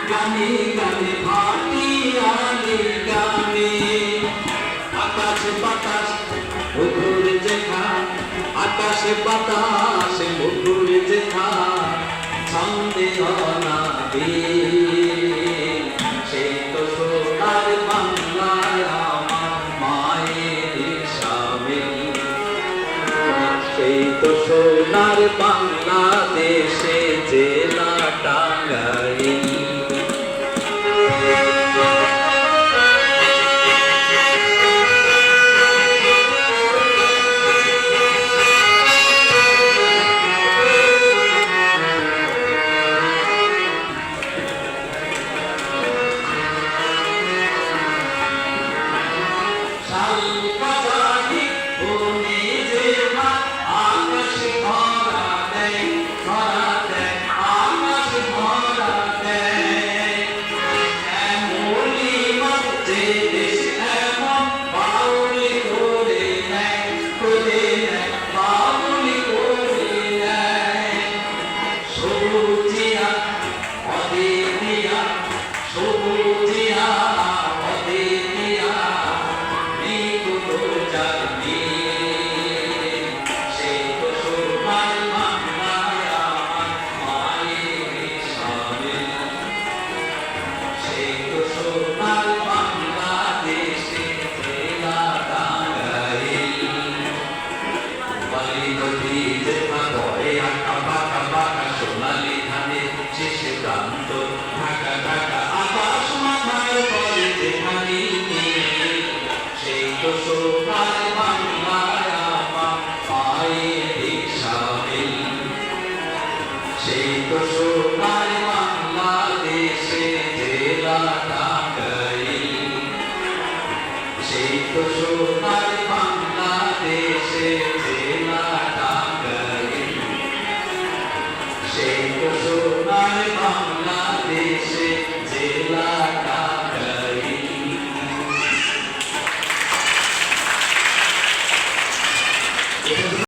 গানে গানে ভাটিয়ালি গানে আকাশে বাতাস মধুর যেখা আকাশে বাতাসে মধুর যেখা ছন্দে অনাদি সেই তো সোনার বাংলায় আমার মায়ের স্বামী সেই তো সোনার বাংলাদেশে জেলা টাঙ্গাইল সেই তো সোনার বাংলাদেশে জেলা টাঙ্গাইল সেই তো